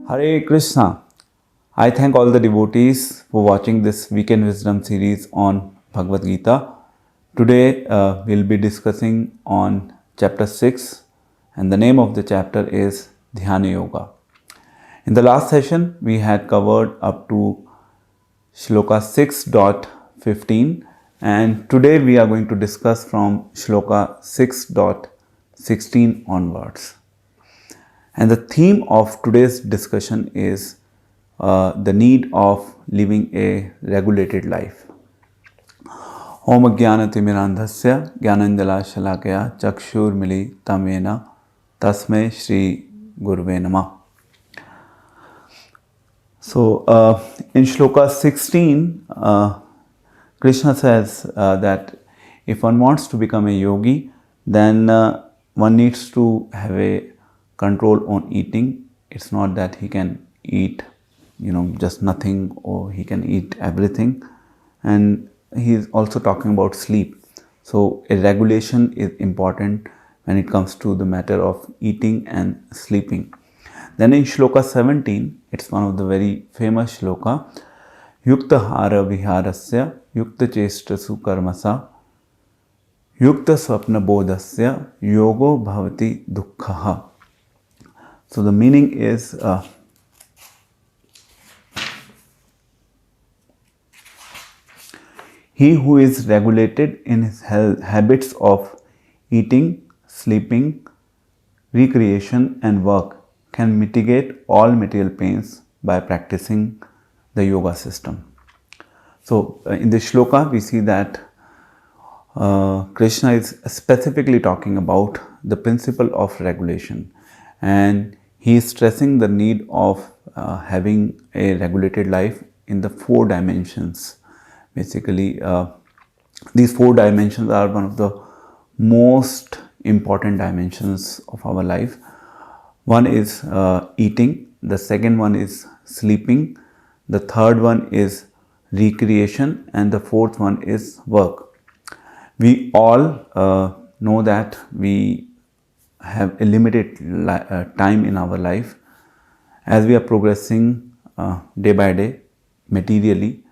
Hare Krishna. I thank all the devotees for watching this Weekend Wisdom series on Bhagavad Gita. Today we'll be discussing on chapter 6 and the name of the chapter is Dhyana Yoga. In the last session we had covered up to Shloka 6.15 and today we are going to discuss from Shloka 6.16 onwards. And the theme of today's discussion is the need of living a regulated life. Om Jnanatimirandhasya Jnananjala Shalakaya Chakshurmili Tamena Tasmai Shri Guruve Namah. So in Shloka 16, Krishna says that if one wants to become a yogi, then one needs to have a control on eating. It's not that he can eat, just nothing, or he can eat everything. And he is also talking about sleep. So a regulation is important when it comes to the matter of eating and sleeping. Then in Shloka 17, it's one of the very famous shloka. Yukta hara viharasya, yukta chestasu karmasa, yukta swapna bodhasya, yogo bhavati dukkhaha. So the meaning is he who is regulated in his habits of eating, sleeping, recreation and work can mitigate all material pains by practicing the yoga system. So in this shloka we see that Krishna is specifically talking about the principle of regulation, and he is stressing the need of having a regulated life in the 4 dimensions. Basically, these 4 dimensions are one of the most important dimensions of our life. One is eating, the second one is sleeping, the third one is recreation, and the fourth one is work. We all know that we have a limited time in our life. As we are progressing day by day materially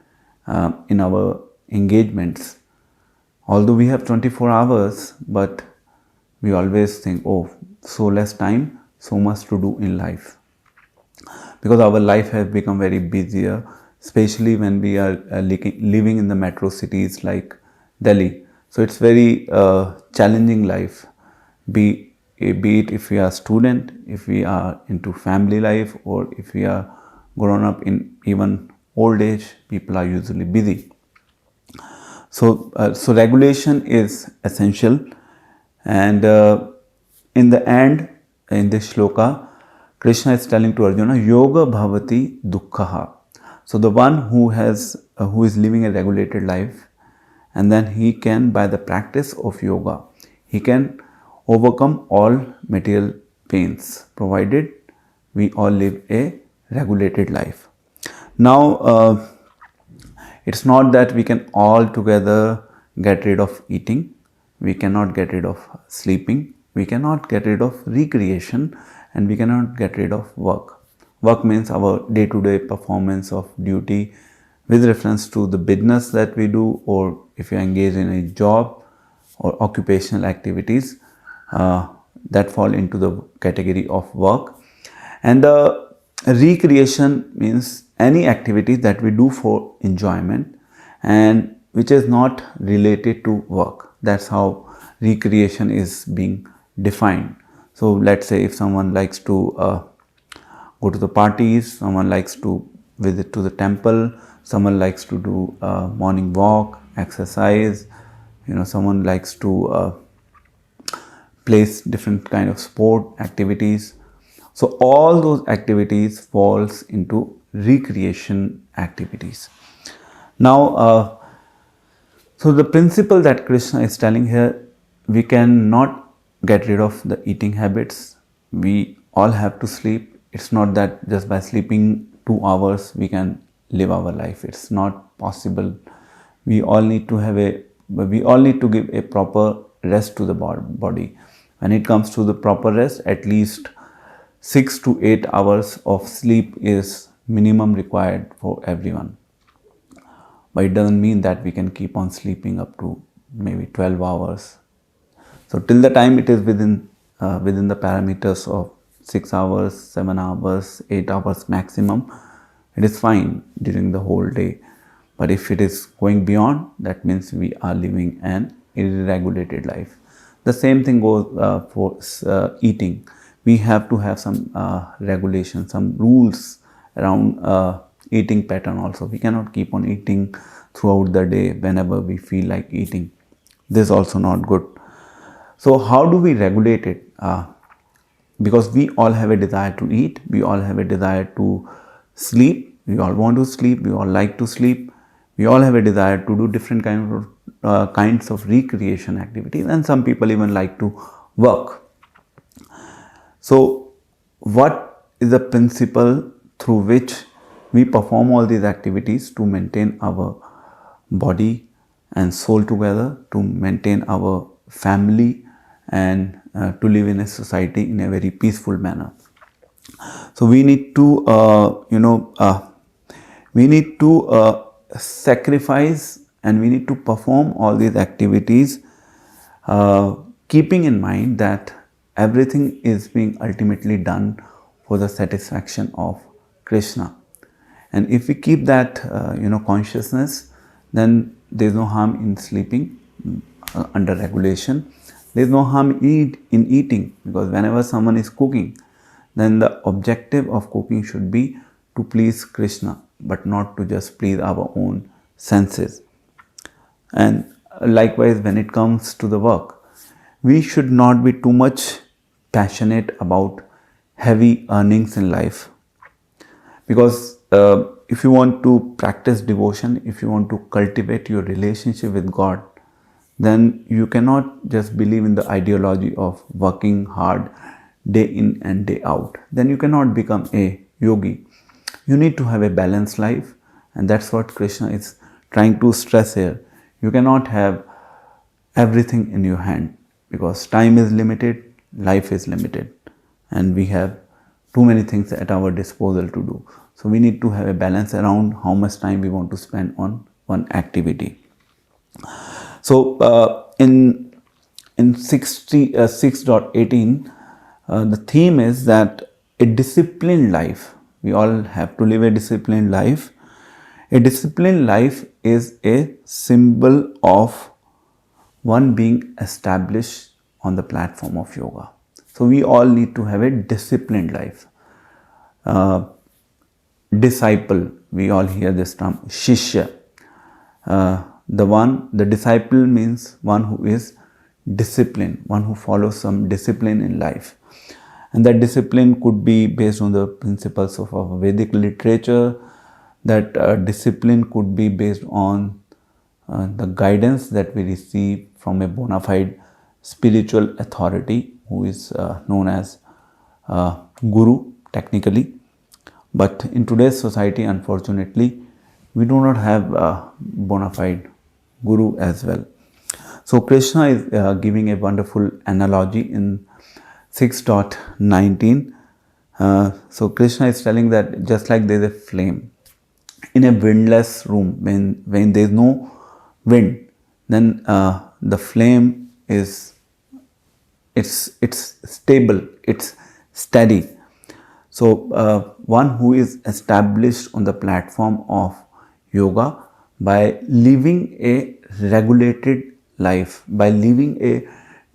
in our engagements, although we have 24 hours, but we always think, oh, so less time, so much to do in life, because our life has become very busier, especially when we are living in the metro cities like Delhi. So it's very challenging life, be it if we are student, if we are into family life, or if we are grown up in even old age, people are usually busy. So regulation is essential, and in the end, in this shloka, Krishna is telling to Arjuna, Yoga bhavati dukkhaha. So the one who is living a regulated life, and then he can, by the practice of yoga, he can overcome all material pains, provided we all live a regulated life. Now, it's not that we can all together get rid of eating, we cannot get rid of sleeping, we cannot get rid of recreation, and we cannot get rid of work. Work means our day-to-day performance of duty with reference to the business that we do, or if you engage in a job or occupational activities that fall into the category of work. And the recreation means any activity that we do for enjoyment and which is not related to work. That's how recreation is being defined. So let's say if someone likes to go to the parties, someone likes to visit to the temple, someone likes to do morning walk, exercise, someone likes to place different kind of sport activities. So all those activities falls into recreation activities. Now, so the principle that Krishna is telling here, we cannot get rid of the eating habits. We all have to sleep. It's not that just by sleeping 2 hours we can live our life. It's not possible. We all need to give a proper rest to the body. When it comes to the proper rest, at least 6 to 8 hours of sleep is minimum required for everyone. But it doesn't mean that we can keep on sleeping up to maybe 12 hours. So till the time it is within the parameters of 6 hours, 7 hours, 8 hours maximum, it is fine during the whole day. But if it is going beyond, that means we are living an irregulated life. The same thing goes for eating. We have to have some regulation, some rules around eating pattern also. We cannot keep on eating throughout the day whenever we feel like eating. This is also not good. So how do we regulate it? Because we all have a desire to eat, we all have a desire to sleep, we all want to sleep, we all like to sleep, we all have a desire to do different kinds of recreation activities, and some people even like to work. So what is the principle through which we perform all these activities to maintain our body and soul together, to maintain our family, and to live in a society in a very peaceful manner? So we need to sacrifice, and we need to perform all these activities keeping in mind that everything is being ultimately done for the satisfaction of Krishna. And if we keep that consciousness, then there is no harm in sleeping under regulation. There is no harm in eating, because whenever someone is cooking, then the objective of cooking should be to please Krishna, but not to just please our own senses. And likewise, when it comes to the work, we should not be too much passionate about heavy earnings in life. Because if you want to practice devotion, if you want to cultivate your relationship with God, then you cannot just believe in the ideology of working hard day in and day out. Then you cannot become a yogi. You need to have a balanced life, and that's what Krishna is trying to stress here. You cannot have everything in your hand, because time is limited, life is limited, and we have too many things at our disposal to do. So we need to have a balance around how much time we want to spend on one activity. So in 6.18, the theme is that a disciplined life, we all have to live a disciplined life. A disciplined life is a symbol of one being established on the platform of yoga. So we all need to have a disciplined life. Disciple, we all hear this term, Shishya. The disciple means one who is disciplined, one who follows some discipline in life. And that discipline could be based on the principles of our Vedic literature. That discipline could be based on the guidance that we receive from a bona fide spiritual authority, who is known as Guru technically. But in today's society, unfortunately, we do not have a bona fide Guru as well. So Krishna is giving a wonderful analogy in 6.19. So Krishna is telling that just like there is a flame in a windless room, when there is no wind, then the flame is stable, it's steady. So one who is established on the platform of yoga, by living a regulated life, by living a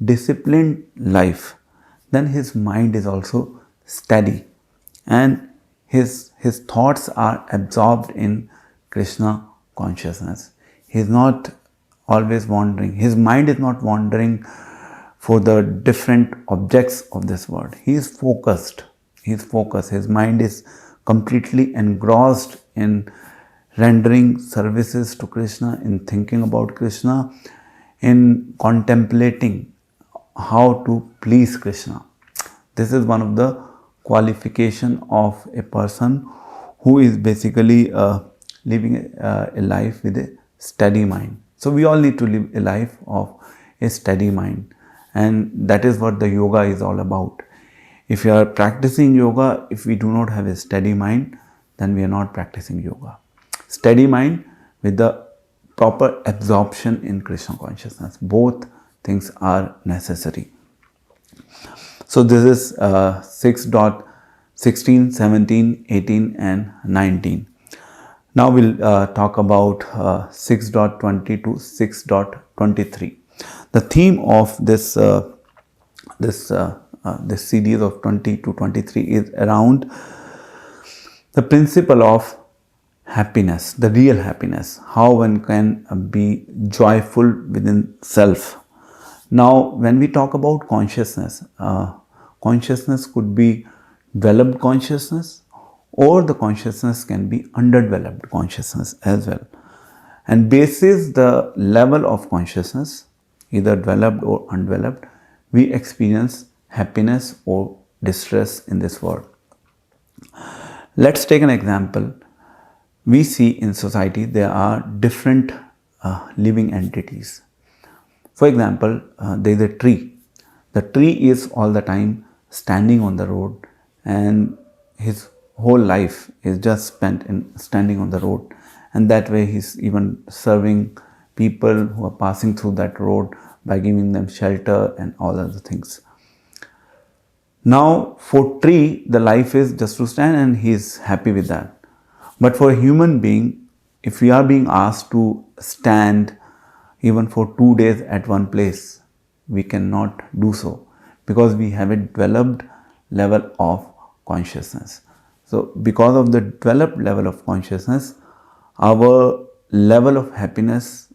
disciplined life, then his mind is also steady, and his thoughts are absorbed in Krishna consciousness. He is not always wandering. His mind is not wandering for the different objects of this world. He is focused. He is focused. His mind is completely engrossed in rendering services to Krishna, in thinking about Krishna, in contemplating how to please Krishna. This is one of the qualification of a person who is basically living a life with a steady mind. So we all need to live a life of a steady mind, and that is what the yoga is all about. If you are practicing yoga, if we do not have a steady mind, then we are not practicing yoga. Steady mind with the proper absorption in Krishna consciousness. Both things are necessary. So this is 6.16, 17, 18 and 19. Now we'll talk about 6.20 to 6.23. The theme of this series of 20 to 23 is around the principle of happiness, the real happiness, how one can be joyful within self. Now, when we talk about consciousness, consciousness could be developed consciousness, or the consciousness can be underdeveloped consciousness as well. And basis the level of consciousness, either developed or undeveloped, we experience happiness or distress in this world. Let's take an example. We see in society there are different living entities. For example, there is a tree. The tree is all the time standing on the road, and his whole life is just spent in standing on the road, and that way he's even serving people who are passing through that road by giving them shelter and all other things. Now for tree, the life is just to stand and he is happy with that. But for a human being, if we are being asked to stand even for 2 days at one place, we cannot do so because we have a developed level of consciousness. So because of the developed level of consciousness, our level of happiness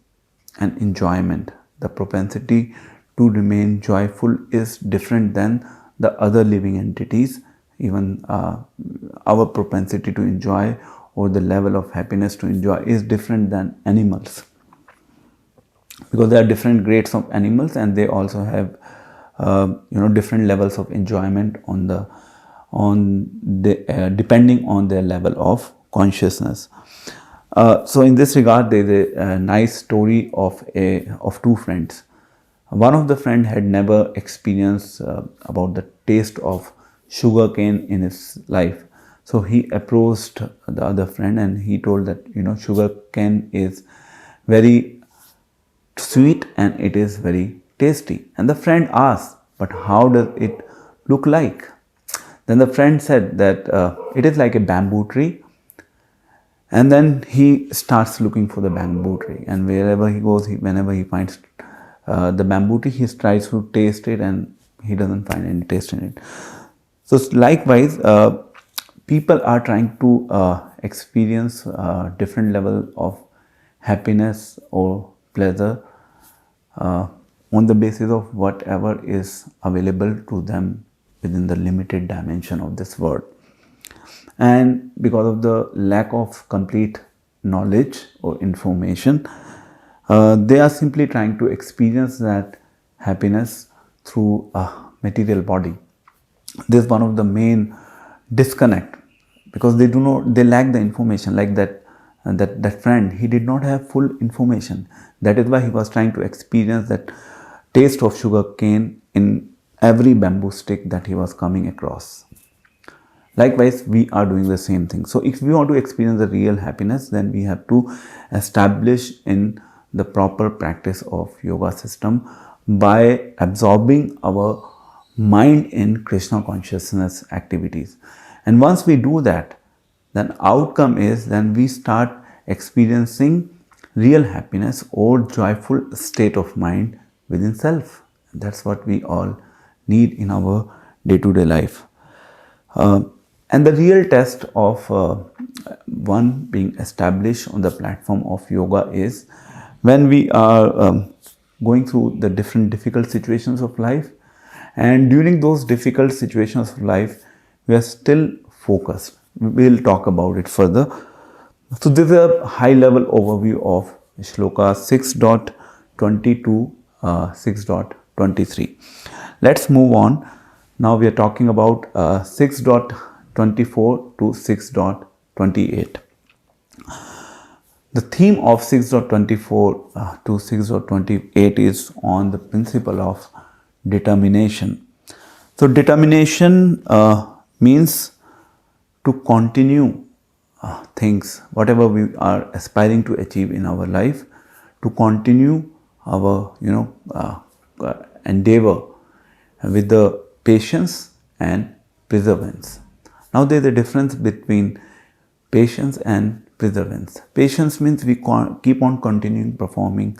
and enjoyment, the propensity to remain joyful is different than the other living entities. Even our propensity to enjoy or the level of happiness to enjoy is different than animals, because there are different grades of animals and they also have different levels of enjoyment depending on their level of consciousness. So in this regard, there is a nice story of two friends. One of the friend had never experienced about the taste of sugar cane in his life. So he approached the other friend and he told that sugar cane is very sweet and it is very tasty. And the friend asked, but how does it look like? Then the friend said that it is like a bamboo tree. And then he starts looking for the bamboo tree, and wherever he goes, whenever he finds the bamboo tree, he tries to taste it and he doesn't find any taste in it. So likewise, people are trying to experience different level of happiness or pleasure on the basis of whatever is available to them within the limited dimension of this world. And because of the lack of complete knowledge or information, they are simply trying to experience that happiness through a material body. This is one of the main disconnect, because they lack the information. Like that friend, he did not have full information. That is why he was trying to experience that taste of sugar cane in every bamboo stick that he was coming across. Likewise, we are doing the same thing. So if we want to experience the real happiness, then we have to establish in the proper practice of yoga system by absorbing our mind in Krishna consciousness activities. And once we do that, then outcome is then we start experiencing real happiness or joyful state of mind within self. That's what we all need in our day-to-day life. And the real test of one being established on the platform of yoga is when we are going through the different difficult situations of life, and during those difficult situations of life, we are still focused. We will talk about it further. So this is a high level overview of Shloka 6.20 to 6.23. Let's move on. Now we are talking about 6.24 to 6.28. The theme of 6.24 to 6.28 is on the principle of determination. So determination means to continue things, whatever we are aspiring to achieve in our life, to continue our endeavor with the patience and perseverance. Now there is a difference between patience and perseverance. Patience means we keep on continuing performing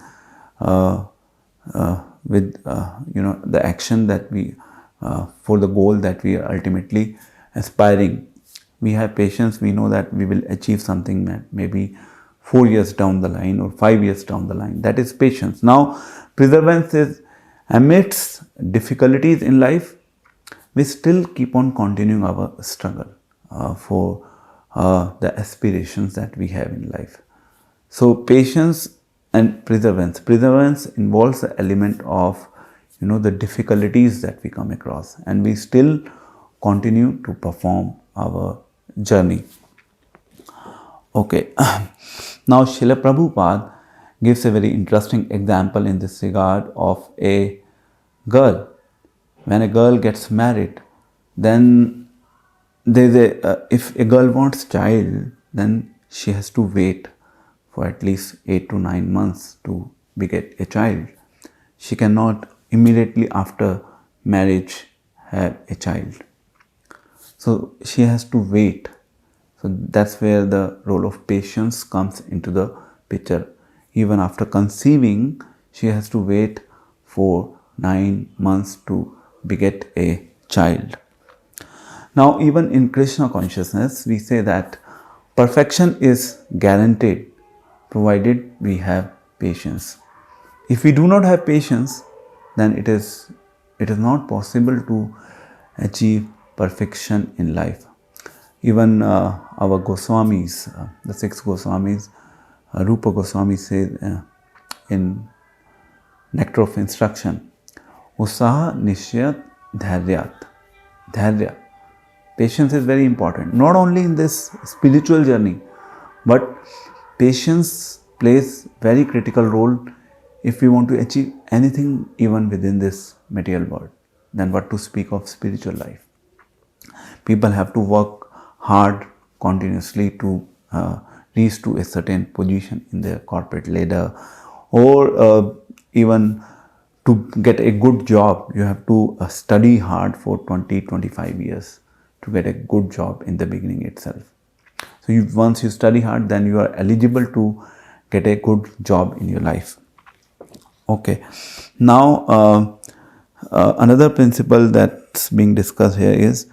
with the action that we for the goal that we are ultimately aspiring. We have patience, we know that we will achieve something that maybe 4 years down the line or 5 years down the line. That is patience. Now perseverance is amidst difficulties in life, we still keep on continuing our struggle for the aspirations that we have in life. So patience and perseverance. Perseverance involves the element of the difficulties that we come across, and we still continue to perform our journey. Okay. Now Srila Prabhupada gives a very interesting example in this regard of a girl. When a girl gets married, then if a girl wants child, then she has to wait for at least 8 to 9 months to beget a child. She cannot immediately after marriage have a child. So she has to wait. So that's where the role of patience comes into the picture. Even after conceiving, she has to wait for 9 months to beget a child. Now even in Krishna consciousness, we say that perfection is guaranteed provided we have patience. If we do not have patience, then it is not possible to achieve perfection in life. Even our Goswamis, the 6 Goswamis, Rupa Goswami says in Nectar of Instruction, Usaha Nishyat Dhairyat. Dhairya. Patience is very important, not only in this spiritual journey, but patience plays very critical role if we want to achieve anything even within this material world. Then what to speak of spiritual life? People have to work hard continuously to reach to a certain position in their corporate ladder, or even to get a good job, you have to study hard for 20-25 years to get a good job in the beginning itself. So once you study hard, then you are eligible to get a good job in your life. Okay. Now another principle that's being discussed here is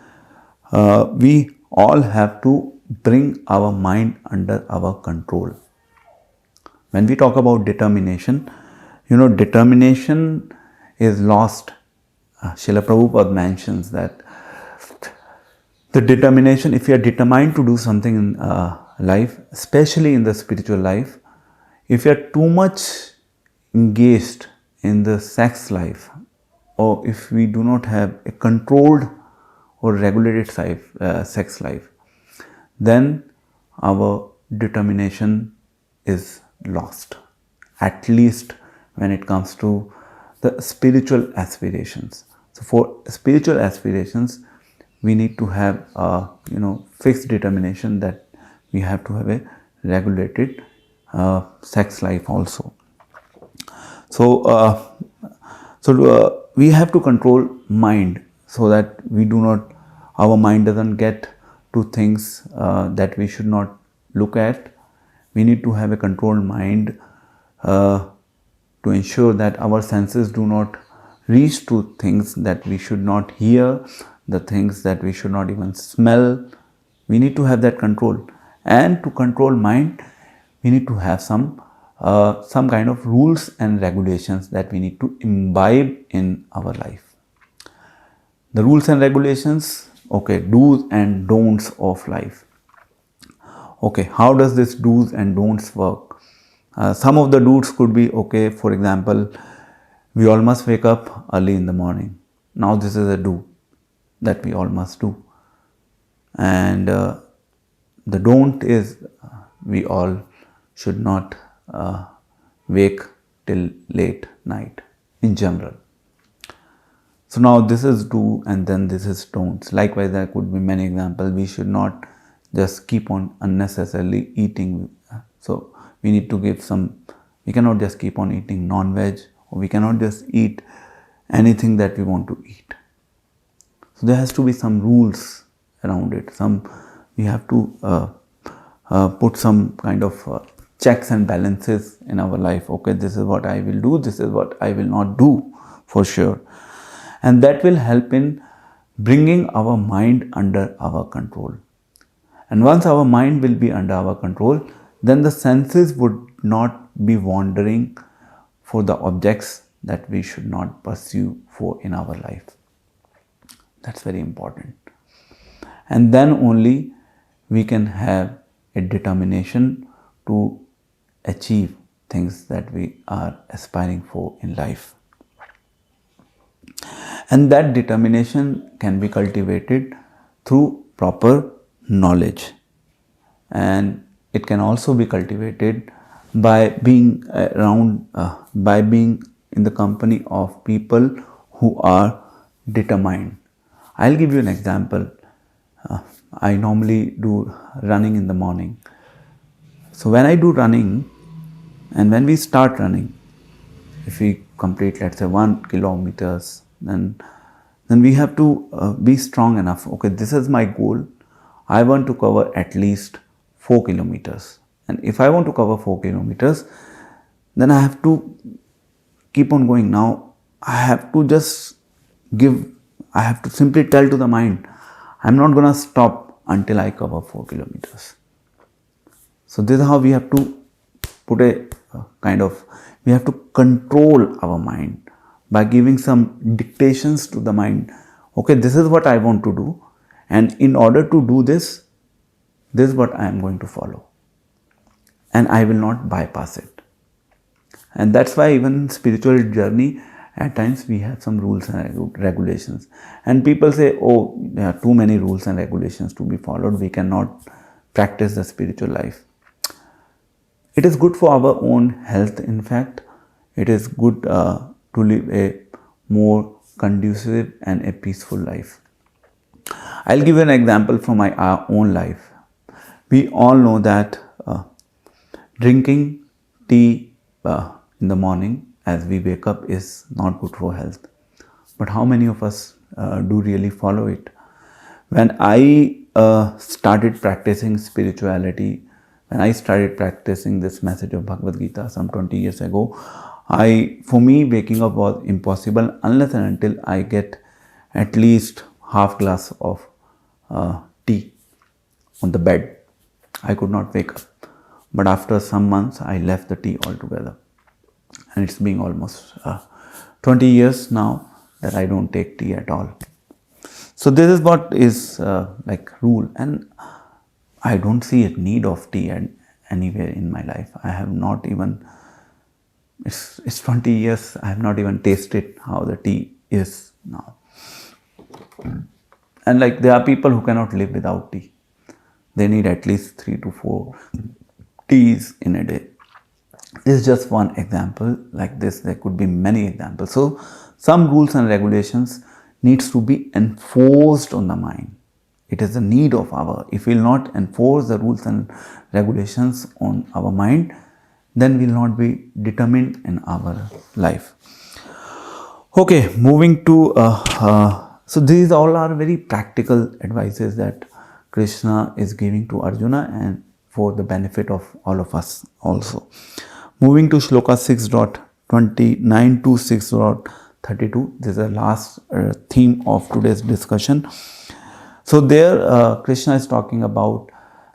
we all have to bring our mind under our control. When we talk about determination, determination is lost. Srila Prabhupada mentions that the determination, if you are determined to do something in life, especially in the spiritual life, if you are too much engaged in the sex life, or if we do not have a controlled or regulated sex life, then our determination is lost, at least when it comes to the spiritual aspirations. So for spiritual aspirations, we need to have fixed determination that we have to have a regulated sex life also. So we have to control mind so that our mind doesn't get to things that we should not look at. We need to have a controlled mind to ensure that our senses do not reach to things that we should not hear, the things that we should not even smell. We need to have that control. And to control mind, we need to have some kind of rules and regulations that we need to imbibe in our life. The rules and regulations, okay, do's and don'ts of life. Okay, how does this do's and don'ts work? Some of the do's could be, okay, for example, we all must wake up early in the morning. Now this is a do that we all must do. And the don't is we all should not wake till late night in general. So now this is do and then this is don'ts. Likewise, there could be many examples. We should not just keep on unnecessarily eating. So we need to give some, we cannot just keep on eating non-veg, or we cannot just eat anything that we want to eat. So there has to be some rules around it. We have to put some kind of checks and balances in our life. Okay, this is what I will do, this is what I will not do for sure. And that will help in bringing our mind under our control. And once our mind will be under our control, then the senses would not be wandering for the objects that we should not pursue for in our life. That's very important. And then only we can have a determination to achieve things that we are aspiring for in life. And that determination can be cultivated through proper knowledge, and it can also be cultivated by being by being in the company of people who are determined. I'll give you an example. I normally do running in the morning. So when I do running, and when we start running, if we complete, let's say, 1 kilometers, then we have to be strong enough. Okay, this is my goal. I want to cover at least 4 kilometers. And if I want to cover 4 kilometers, then I have to keep on going. Now, I have to simply tell to the mind, I'm not going to stop until I cover 4 kilometers. So this is how we have to put we have to control our mind by giving some dictations to the mind. Okay, this is what I want to do, and in order to do this is what I am going to follow, and I will not bypass it. And that's why even in spiritual journey, at times we have some rules and regulations, and people say, oh, there are too many rules and regulations to be followed, we cannot practice the spiritual life. It is good for our own health. In fact, it is good to live a more conducive and a peaceful life. I'll give you an example from my own life. We all know that drinking tea in the morning as we wake up is not good for health. But how many of us do really follow it? When I started practicing spirituality, when I started practicing this message of Bhagavad Gita some 20 years ago, for me, waking up was impossible unless and until I get at least half glass of tea on the bed. I could not wake up. But after some months, I left the tea altogether. And it's been almost 20 years now that I don't take tea at all. So this is what is like rule, and I don't see a need of tea anywhere in my life. I have not even, it's 20 years, I have not even tasted how the tea is now. And like there are people who cannot live without tea. They need at least 3 to 4 teas in a day. This is just one example. Like this, there could be many examples. So some rules and regulations needs to be enforced on the mind. It is a need of if we will not enforce the rules and regulations on our mind, then we will not be determined in our life. Okay, moving to, so these all are very practical advices that Krishna is giving to Arjuna and for the benefit of all of us also. Moving to Shloka 6.29 to 6.32, this is the last theme of today's discussion. So there Krishna is talking about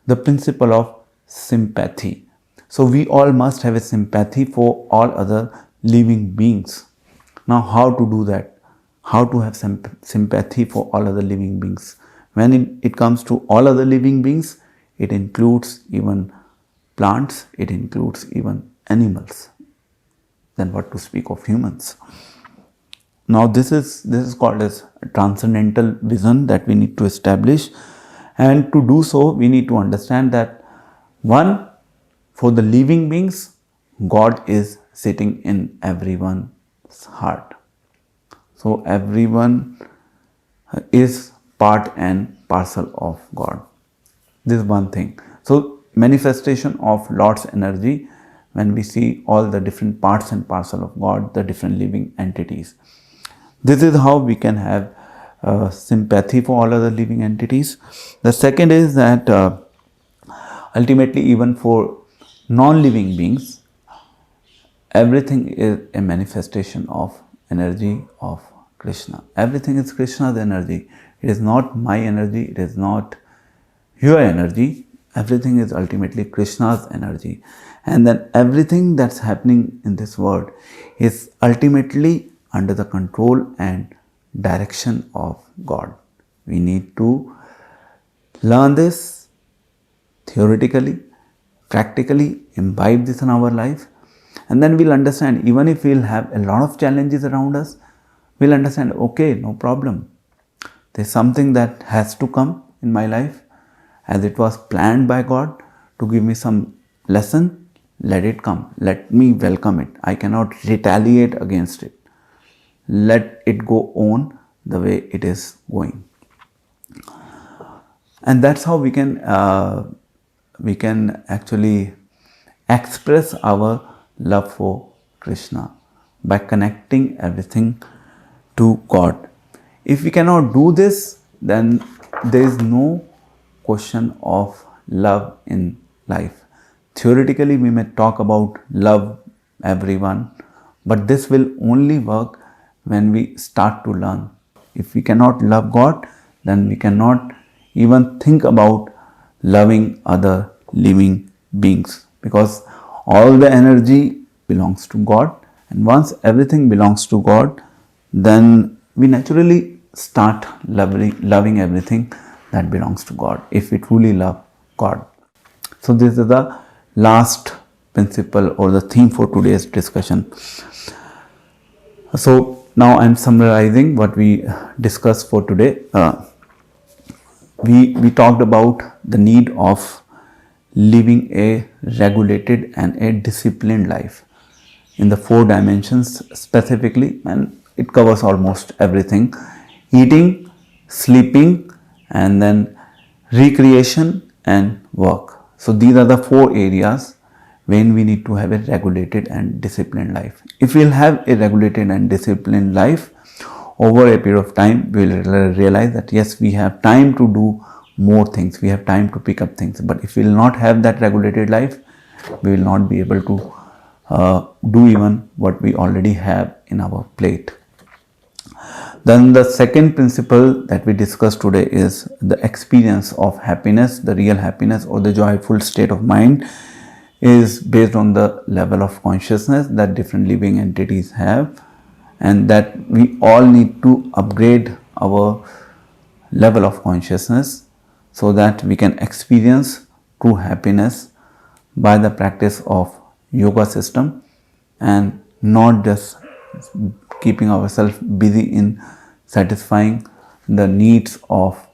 the principle of sympathy. So we all must have a sympathy for all other living beings. Now how to do that? How to have sympathy for all other living beings? When it comes to all other living beings, it includes even plants, it includes even animals. Then what to speak of humans? Now this is called as a transcendental vision that we need to establish, and to do so we need to understand that one, for the living beings, God is sitting in everyone's heart. So everyone is part and parcel of God. This is one thing. So manifestation of Lord's energy, when we see all the different parts and parcel of God, the different living entities. This is how we can have sympathy for all other living entities. The second is that ultimately, even for non-living beings, everything is a manifestation of energy of Krishna. Everything is Krishna's energy. It is not my energy. It is not your energy. Everything is ultimately Krishna's energy. And then everything that's happening in this world is ultimately under the control and direction of God. We need to learn this theoretically, practically, imbibe this in our life, and then we'll understand. Even if we'll have a lot of challenges around us, we'll understand, okay, no problem. There's something that has to come in my life as it was planned by God to give me some lesson. Let it come. Let me welcome it. I cannot retaliate against it. Let it go on the way it is going. And that's how we can actually express our love for Krishna, by connecting everything to God. If we cannot do this, then there is no question of love in life. Theoretically, we may talk about love everyone, but this will only work when we start to learn. If we cannot love God, then we cannot even think about loving other living beings, because all the energy belongs to God, and once everything belongs to God, then we naturally start loving everything that belongs to God, if we truly love God. So this is the last principle or the theme for today's discussion. So now I am summarizing what we discussed for today. We talked about the need of living a regulated and a disciplined life in the 4 dimensions specifically, and it covers almost everything: eating, sleeping, and then recreation and work. So these are the 4 areas when we need to have a regulated and disciplined life. If we'll have a regulated and disciplined life, over a period of time, we will realize that yes, we have time to do more things, we have time to pick up things. But if we will not have that regulated life, we will not be able to do even what we already have in our plate. Then the second principle that we discussed today is the experience of happiness. The real happiness or the joyful state of mind is based on the level of consciousness that different living entities have, and that we all need to upgrade our level of consciousness so that we can experience true happiness by the practice of yoga system, and not just keeping ourselves busy in satisfying the needs of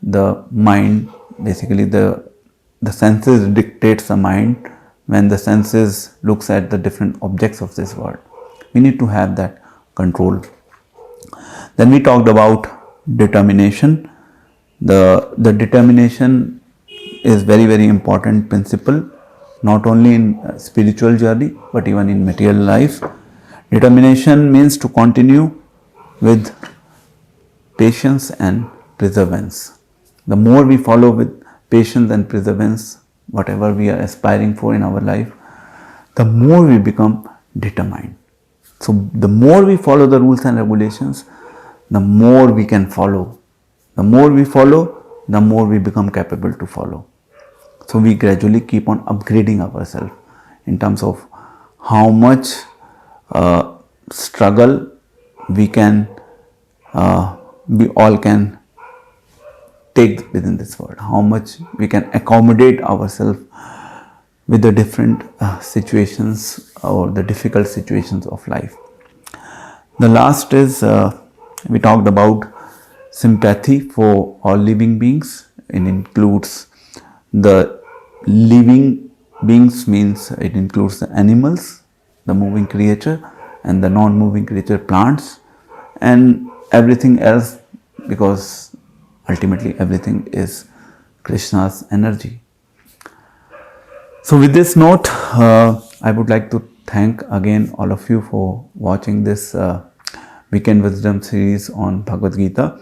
the mind. Basically the senses dictates the mind. When the senses looks at the different objects of this world, we need to have that control. Then we talked about determination. The determination is very important principle, not only in spiritual journey but even in material life. Determination means to continue with patience and perseverance. The more we follow with patience and perseverance whatever we are aspiring for in our life, the more we become determined. So the more we follow the rules and regulations, the more we can follow. The more we follow, the more we become capable to follow. So we gradually keep on upgrading ourselves in terms of how much struggle we all can take within this world, how much we can accommodate ourselves with the different situations or the difficult situations of life. The last is we talked about sympathy for all living beings. It includes the living beings, means it includes the animals, the moving creature, and the non-moving creature, plants, and everything else, because ultimately everything is Krishna's energy. So with this note, I would like to thank again all of you for watching this weekend wisdom series on Bhagavad Gita.